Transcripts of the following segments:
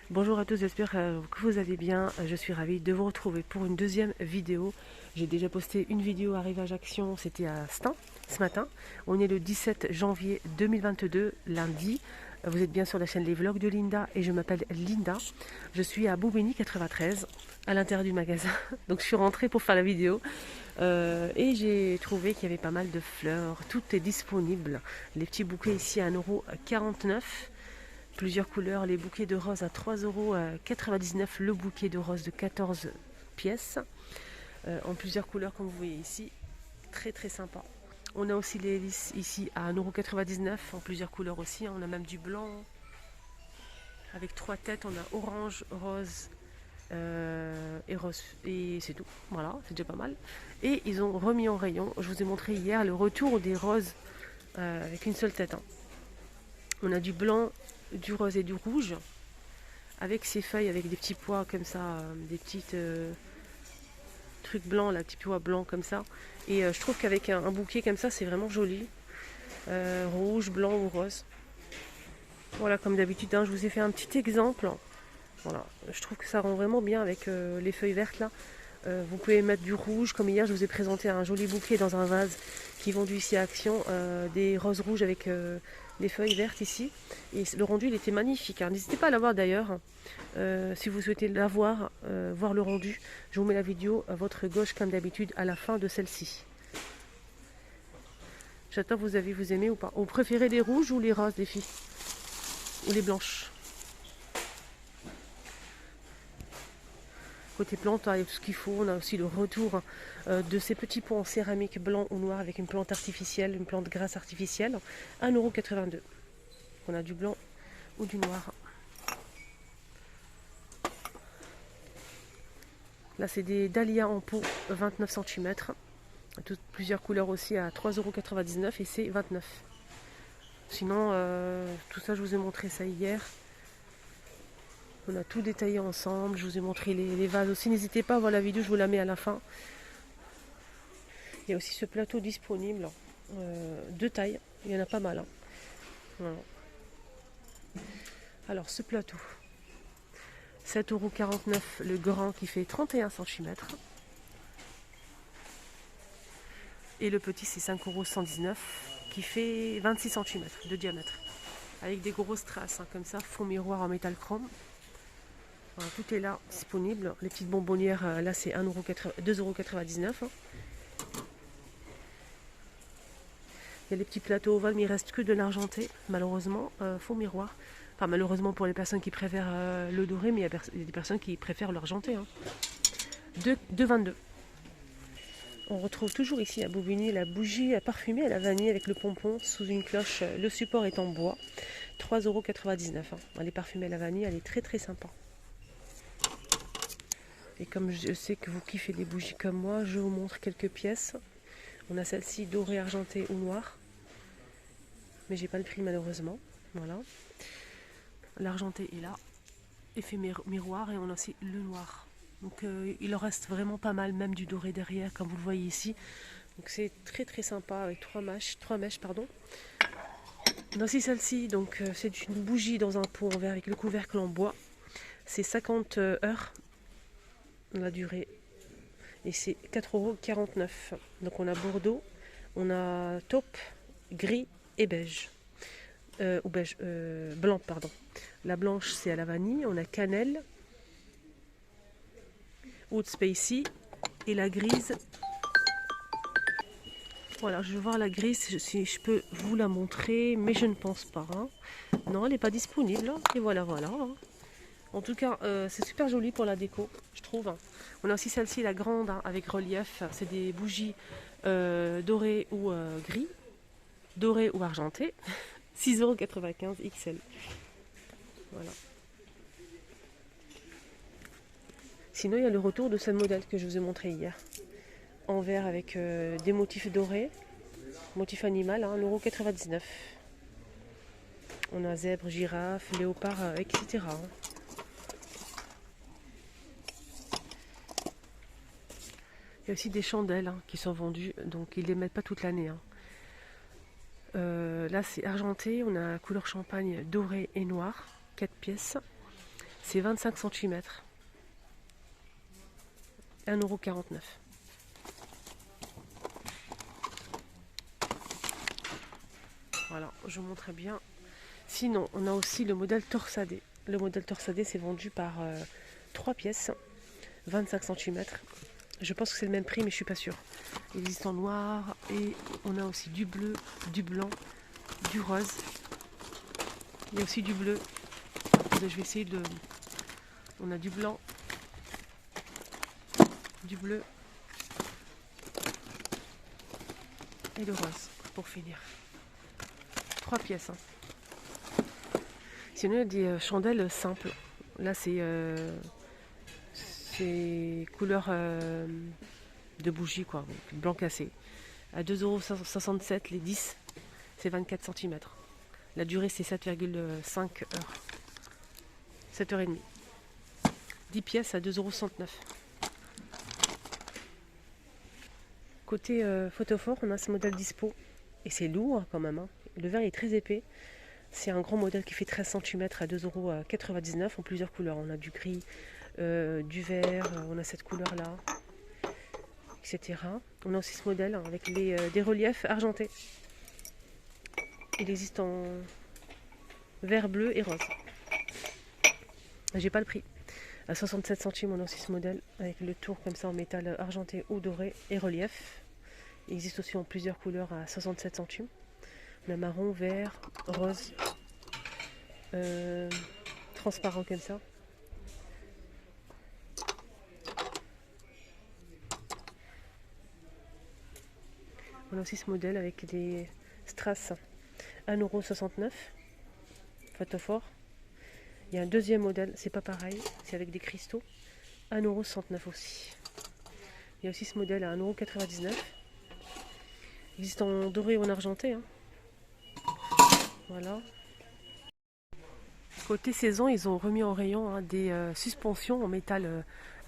Bonjour à tous, j'espère que vous allez bien. Je suis ravie de vous retrouver pour une deuxième vidéo. J'ai déjà posté une vidéo arrivage action, c'était à Stein ce matin. On est le 17 janvier 2022, lundi. Vous êtes bien sur la chaîne Les Vlogs de Linda et je m'appelle Linda. Je suis à Boubéni 93, à l'intérieur du magasin. Donc je suis rentrée pour faire la vidéo et j'ai trouvé qu'il y avait pas mal de fleurs. Tout est disponible. Les petits bouquets ici à 1,49 €. Plusieurs couleurs, les bouquets de roses à 3,99 €, le bouquet de roses de 14 pièces, en plusieurs couleurs comme vous voyez ici, très très sympa. On a aussi les hélices ici à 1,99 € en plusieurs couleurs aussi, on a même du blanc avec 3 têtes, on a orange, rose et rose, et c'est tout, voilà, c'est déjà pas mal. Et ils ont remis en rayon, je vous ai montré hier le retour des roses avec une seule tête, hein. On a du blanc, du rose et du rouge, avec ces feuilles, avec des petits pois comme ça, des petites trucs blancs, là, petits pois blancs comme ça. Et je trouve qu'avec un bouquet comme ça, c'est vraiment joli. Rouge, blanc ou rose. Voilà, comme d'habitude, hein, je vous ai fait un petit exemple. Voilà, je trouve que ça rend vraiment bien avec les feuilles vertes là. Vous pouvez mettre du rouge, comme hier je vous ai présenté un joli bouquet dans un vase qui est vendu ici à Action, des roses rouges avec des feuilles vertes ici. Et le rendu il était magnifique, hein. N'hésitez pas à l'avoir d'ailleurs, si vous souhaitez l'avoir, voir le rendu. Je vous mets la vidéo à votre gauche comme d'habitude à la fin de celle-ci. J'attends, vous aimez ou pas? Vous préférez les rouges ou les roses les filles? Ou les blanches? Côté plante, il y a tout ce qu'il faut. On a aussi le retour de ces petits pots en céramique blanc ou noir avec une plante artificielle, une plante grasse artificielle, 1,82 €. On a du blanc ou du noir. Là, c'est des dahlias en pot 29 cm. Plusieurs couleurs aussi à 3,99 € et c'est 29. Sinon, tout ça, je vous ai montré ça hier. On a tout détaillé ensemble. Je vous ai montré les vases aussi. N'hésitez pas à voir la vidéo, je vous la mets à la fin. Il y a aussi ce plateau disponible de taille. Il y en a pas mal, hein. Voilà. Alors, ce plateau, 7,49 € le grand qui fait 31 cm. Et le petit, c'est 5,119 € qui fait 26 cm de diamètre. Avec des grosses traces, hein, comme ça, fond miroir en métal chrome. Voilà, tout est là, disponible. Les petites bonbonnières, là, c'est 2,99 €. Hein. Il y a les petits plateaux ovales, mais il reste que de l'argenté, malheureusement, faux miroir. Enfin, malheureusement pour les personnes qui préfèrent le doré, mais il y a des personnes qui préfèrent l'argenté. Hein. 2,22 €. On retrouve toujours ici à Bouvigny la bougie à parfumer à la vanille avec le pompon sous une cloche. Le support est en bois, 3,99 €. Hein. Elle est parfumée à la vanille, elle est très très sympa. Et comme je sais que vous kiffez les bougies comme moi, je vous montre quelques pièces. On a celle-ci dorée, argentée ou noire. Mais j'ai pas le prix malheureusement. Voilà. L'argenté est là. Effet miroir et on a aussi le noir. Donc il en reste vraiment pas mal, même du doré derrière, comme vous le voyez ici. Donc c'est très très sympa avec trois mèches pardon. On a aussi celle-ci, donc c'est une bougie dans un pot en verre avec le couvercle en bois. C'est 50 heures la durée. Et c'est 4,49 €. Donc on a bordeaux, on a taupe, gris et beige. Ou beige, blanc, pardon. La blanche, c'est à la vanille. On a cannelle, Oud Spacey et la grise. Voilà, je vais voir la grise si je peux vous la montrer, mais je ne pense pas. Hein. Non, elle n'est pas disponible. Et voilà, voilà. En tout cas, c'est super joli pour la déco, je trouve. On a aussi celle-ci, la grande, hein, avec relief. C'est des bougies dorées ou gris, dorées ou argentées. 6,95 € XL. Voilà. Sinon, il y a le retour de ce modèle que je vous ai montré hier. En verre avec des motifs dorés, motif animal, hein, 1,99 €. On a zèbre, girafe, léopard, etc. Hein. Il y a aussi des chandelles, hein, qui sont vendues, donc ils ne les mettent pas toute l'année. Hein. Là, c'est argenté, on a couleur champagne doré et noir, 4 pièces. C'est 25 cm. 1,49 €. Voilà, je vous montre bien. Sinon, on a aussi le modèle torsadé. Le modèle torsadé, c'est vendu par 3 pièces, 25 cm. Je pense que c'est le même prix, mais je suis pas sûre. Il existe en noir et on a aussi du bleu, du blanc, du rose. Il y a aussi du bleu. Je vais essayer de... On a du blanc, du bleu et le rose pour finir. 3 pièces. Sinon, il y a des chandelles simples. Là, c'est couleur de bougie, quoi, blanc cassé. À 2,67 € les 10, c'est 24 cm. La durée, c'est 7,5 heures. 7h30. 10 pièces à 2,69 €. Côté photophore, on a ce modèle dispo. Et c'est lourd quand même. Hein. Le verre est très épais. C'est un grand modèle qui fait 13 cm à 2,99 € en plusieurs couleurs. On a du gris, du vert, on a cette couleur-là, etc. On a aussi ce modèle avec des reliefs argentés. Il existe en vert, bleu et rose. J'ai pas le prix. À 67 centimes, on a aussi ce modèle avec le tour comme ça en métal argenté ou doré et relief. Il existe aussi en plusieurs couleurs à 67 centimes. On a marron, vert, rose, transparent comme ça. On a aussi ce modèle avec des strass 1,69 €, photophore. Il y a un deuxième modèle, c'est pas pareil, c'est avec des cristaux, 1,69 € aussi. Il y a aussi ce modèle à 1,99 €. Il existe en doré ou en argenté. Hein. Voilà. Côté saison, ils ont remis en rayon des suspensions en métal,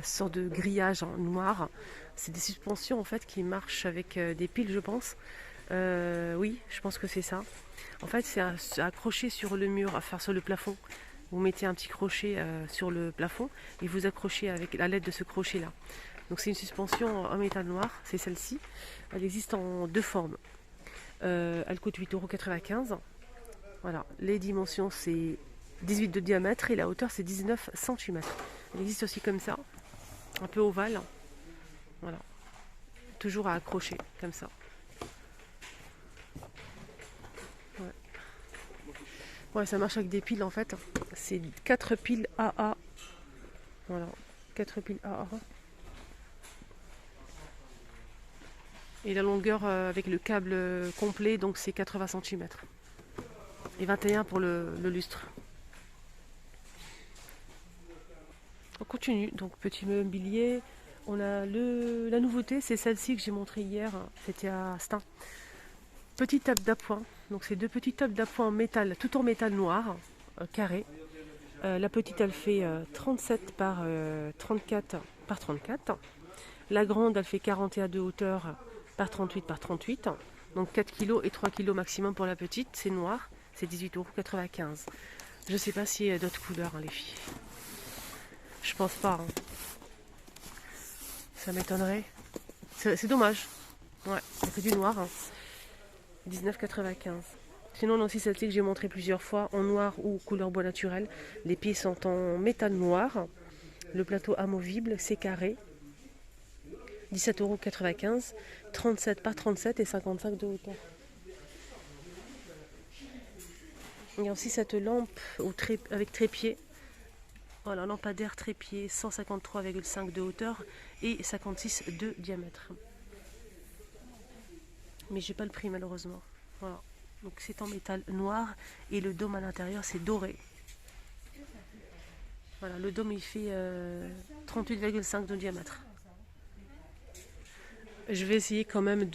sorte de grillage noir. C'est des suspensions en fait qui marchent avec des piles, je pense. Oui, je pense que c'est ça. En fait, c'est accroché sur le mur, enfin sur le plafond. Vous mettez un petit crochet sur le plafond et vous accrochez avec la l'aide de ce crochet là. Donc c'est une suspension en métal noir, c'est celle-ci. Elle existe en deux formes. Elle coûte 8,95 €. Voilà, les dimensions c'est 18 de diamètre et la hauteur c'est 19 cm. Elle existe aussi comme ça, un peu ovale. Voilà, toujours à accrocher comme ça. Ouais. Ouais, ça marche avec des piles en fait. C'est 4 piles AA. Voilà, 4 piles AA. Et la longueur avec le câble complet, donc c'est 80 cm. Et 21 pour le lustre. On continue, donc petit mobilier. On a la nouveauté, c'est celle-ci que j'ai montrée hier, c'était à Stein. Petite table d'appoint, donc c'est deux petites tables d'appoint en métal, tout en métal noir, carré. La petite elle fait 37 par 34 par 34. La grande elle fait 41 de hauteur par 38 par 38. Donc 4 kg et 3 kg maximum pour la petite, c'est noir, c'est 18,95 €. Je ne sais pas s'il y a d'autres couleurs les filles. Je pense pas. Hein. Ça m'étonnerait. C'est dommage. Ouais, ça fait du noir. Hein. 19,95 €. Sinon, on a aussi celle-ci que j'ai montré plusieurs fois en noir ou couleur bois naturel. Les pieds sont en métal noir. Le plateau amovible, c'est carré. 17,95 €. 37 par 37 et 55 de hauteur. Il y a aussi cette lampe avec trépied. Voilà, lampadaire trépied, 153,5 de hauteur et 56 de diamètre. Mais j'ai pas le prix malheureusement. Voilà, donc c'est en métal noir et le dôme à l'intérieur c'est doré. Voilà, le dôme il fait 38,5 de diamètre. Je vais essayer quand même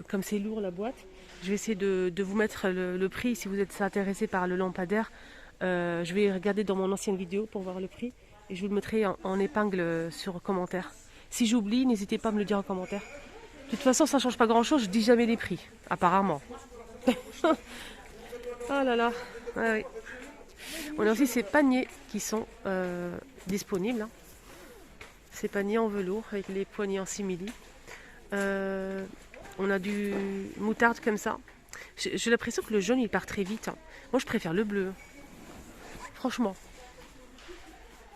comme c'est lourd la boîte, je vais essayer de vous mettre le prix si vous êtes intéressé par le lampadaire. Je vais regarder dans mon ancienne vidéo pour voir le prix et je vous le mettrai en épingle sur commentaire. Si j'oublie, n'hésitez pas à me le dire en commentaire. De toute façon, ça ne change pas grand chose, je dis jamais les prix, apparemment. Oh là là, ouais, oui. On a aussi ces paniers qui sont disponibles, hein. Ces paniers en velours avec les poignées en simili. On a du moutarde comme ça. J'ai l'impression que le jaune il part très vite, hein. Moi je préfère le bleu. Franchement.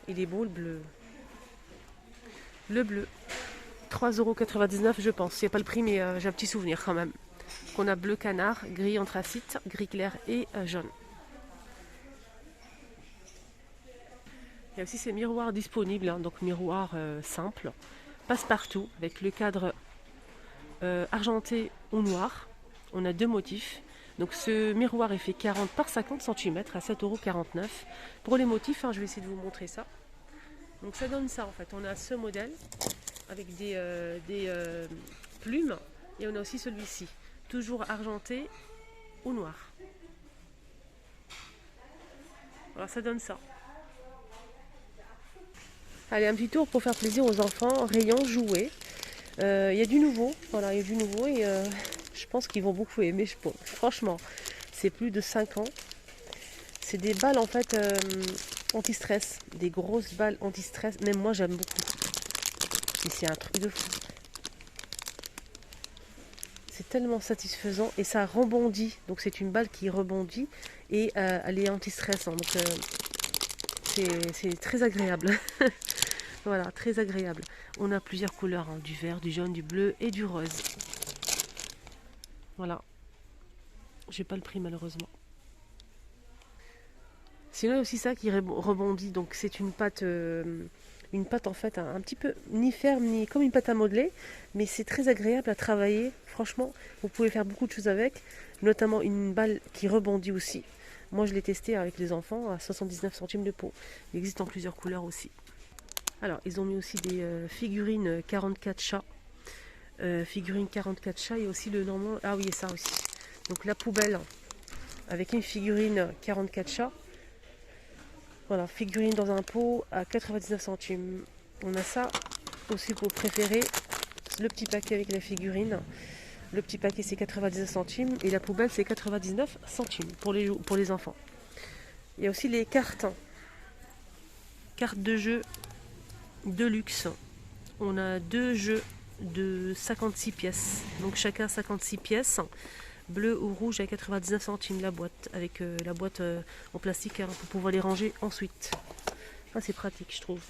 Il est beau le bleu. Le bleu. 3,99 € je pense. Il n'y a pas le prix mais j'ai un petit souvenir quand même. On a bleu canard, gris anthracite, gris clair et jaune. Il y a aussi ces miroirs disponibles, hein, donc miroirs simples, passe-partout, avec le cadre argenté ou noir. On a deux motifs. Donc ce miroir est fait 40 par 50 cm à 7,49 €. Pour les motifs, hein, je vais essayer de vous montrer ça. Donc ça donne ça en fait. On a ce modèle avec des plumes et on a aussi celui-ci, toujours argenté ou noir. Voilà, ça donne ça. Allez, un petit tour pour faire plaisir aux enfants, rayon jouets. Il y a du nouveau, voilà, il y a du nouveau et je pense qu'ils vont beaucoup aimer. Franchement, c'est plus de 5 ans. C'est des balles en fait anti-stress, des grosses balles anti-stress. Même moi j'aime beaucoup. C'est un truc de fou. C'est tellement satisfaisant et ça rebondit. Donc c'est une balle qui rebondit et elle est anti-stress. Hein, donc c'est très agréable. Voilà, très agréable. On a plusieurs couleurs, hein, du vert, du jaune, du bleu et du rose. Voilà. J'ai pas le prix malheureusement. Sinon il y a aussi ça qui rebondit. Donc c'est une pâte en fait un petit peu ni ferme ni comme une pâte à modeler, mais c'est très agréable à travailler. Franchement, vous pouvez faire beaucoup de choses avec, notamment une balle qui rebondit aussi. Moi je l'ai testé avec les enfants à 79 centimes de pot. Il existe en plusieurs couleurs aussi. Alors, ils ont mis aussi des figurines 44 chats. Figurines 44 chats et aussi le normand. Ah oui, et ça aussi. Donc la poubelle avec une figurine 44 chats. Voilà, figurine dans un pot à 99 centimes. On a ça aussi pour préférer. Le petit paquet avec la figurine. Le petit paquet c'est 99 centimes et la poubelle c'est 99 centimes pour les enfants. Il y a aussi les cartes. Cartes de jeu de luxe. On a deux jeux de 56 pièces, donc chacun 56 pièces, bleu ou rouge à 99 centimes la boîte, avec la boîte en plastique, hein, pour pouvoir les ranger ensuite. Ah, c'est pratique je trouve.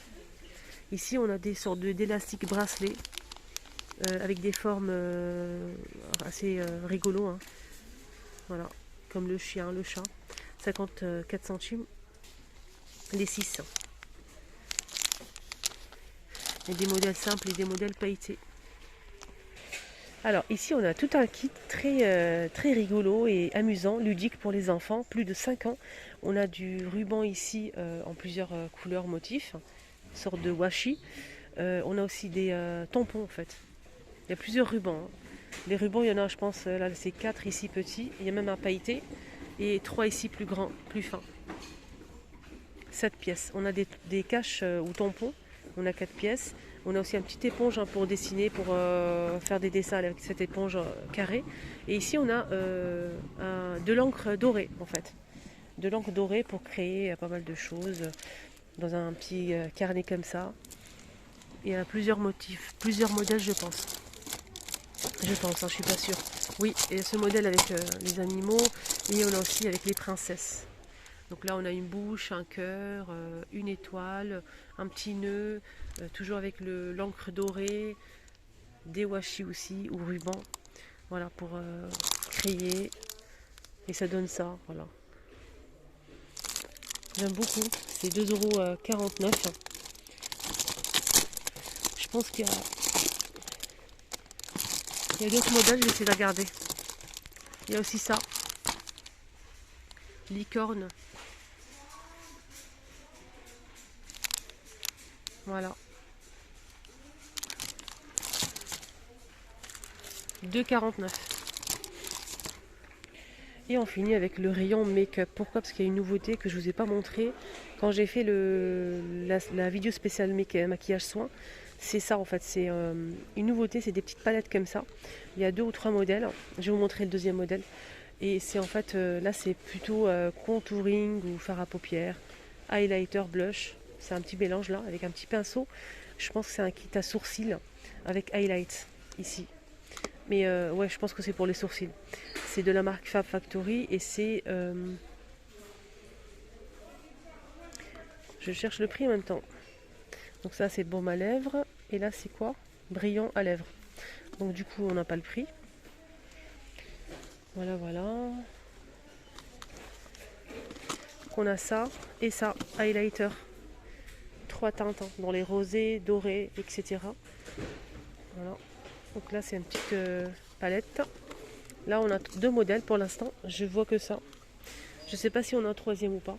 Ici on a des sortes d'élastiques bracelets avec des formes assez rigolos, hein. Voilà, comme le chien, le chat, 54 centimes les 6. Et des modèles simples et des modèles pailletés. Alors ici on a tout un kit très rigolo et amusant, ludique pour les enfants, plus de 5 ans. On a du ruban ici en plusieurs couleurs, motifs, une sorte de washi. On a aussi des tampons en fait. Il y a plusieurs rubans, hein. Les rubans, il y en a je pense, là c'est 4 ici petits, il y a même un pailleté et 3 ici plus grands, plus fins. 7 pièces. On a des caches ou tampons. On a 4 pièces. On a aussi un petit éponge, hein, pour dessiner, pour faire des dessins avec cette éponge carrée. Et ici on a de l'encre dorée en fait. De l'encre dorée pour créer pas mal de choses dans un petit carnet comme ça. Il y a plusieurs motifs, plusieurs modèles je pense. Je pense, hein, je suis pas sûre. Oui, et ce modèle avec les animaux et on a aussi avec les princesses. Donc là on a une bouche, un cœur, une étoile, un petit nœud, toujours avec l'encre dorée, des washi aussi ou ruban. Voilà pour créer et ça donne ça, voilà. J'aime beaucoup, c'est 2,49 €. Je pense qu'il y a d'autres modèles, je vais essayer de regarder. Il y a aussi ça, licorne. Voilà. 2,49 €. Et on finit avec le rayon make-up. Pourquoi? Parce qu'il y a une nouveauté que je ne vous ai pas montré quand j'ai fait la vidéo spéciale maquillage soin. C'est ça en fait, c'est une nouveauté, c'est des petites palettes comme ça. Il y a 2 ou 3 modèles. Je vais vous montrer le deuxième modèle. Et c'est en fait, là c'est plutôt contouring ou fard à paupières, highlighter, blush. C'est un petit mélange là, avec un petit pinceau. Je pense que c'est un kit à sourcils avec highlight ici. Mais ouais, je pense que c'est pour les sourcils. C'est de la marque Fab Factory et c'est... je cherche le prix en même temps. Donc ça c'est baume à lèvres. Et là c'est quoi? Brillant à lèvres. Donc du coup on n'a pas le prix. Voilà, voilà. Donc on a ça et ça, highlighter. 3 teintes, hein, dans les rosés, dorés, etc. Voilà. Donc là c'est une petite palette. Là on a 2 modèles pour l'instant. Je vois que ça. Je sais pas si on a un troisième ou pas.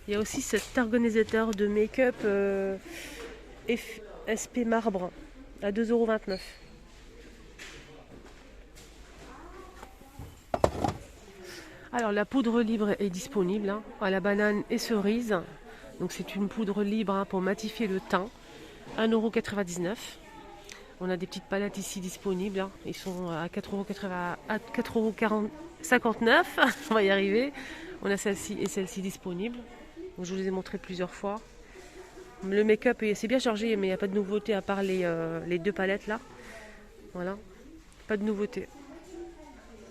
Il y a aussi cet organisateur de make-up SP Marbre à 2,29 €. Alors la poudre libre est disponible hein, à la banane et cerise. Donc c'est une poudre libre hein, pour matifier le teint. 1,99 €. On a des petites palettes ici disponibles. Hein. Ils sont à 4,59 €. On va y arriver. On a celle-ci et celle-ci disponibles. Donc, je vous les ai montrées plusieurs fois. Le make-up c'est bien chargé, mais il n'y a pas de nouveauté à part les 2 palettes là. Voilà. Pas de nouveauté.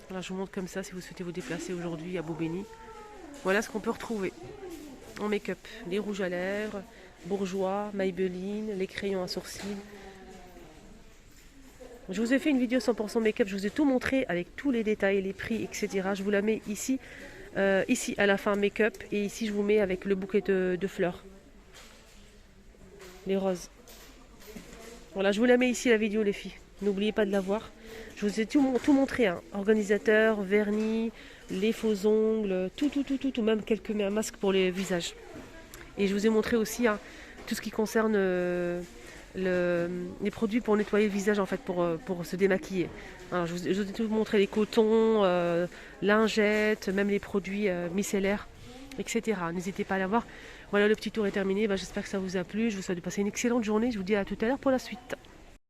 Voilà, je vous montre comme ça si vous souhaitez vous déplacer aujourd'hui à Beaubéni. Voilà ce qu'on peut retrouver en make-up. Les rouges à lèvres, Bourjois, Maybelline, les crayons à sourcils. Je vous ai fait une vidéo 100% make-up, je vous ai tout montré avec tous les détails, les prix, etc. Je vous la mets ici, ici à la fin make-up, et ici je vous mets avec le bouquet de fleurs. Les roses. Voilà, je vous la mets ici la vidéo les filles. N'oubliez pas de la voir. Je vous ai tout montré, hein. Organisateur, vernis, les faux ongles, tout, même quelques masques pour les visages. Et je vous ai montré aussi hein, tout ce qui concerne les produits pour nettoyer le visage en fait, pour se démaquiller. Alors, je vous ai tout montré, les cotons, lingettes, même les produits micellaires, etc. N'hésitez pas à la voir. Voilà, le petit tour est terminé. J'espère que ça vous a plu. Je vous souhaite de passer une excellente journée. Je vous dis à tout à l'heure pour la suite.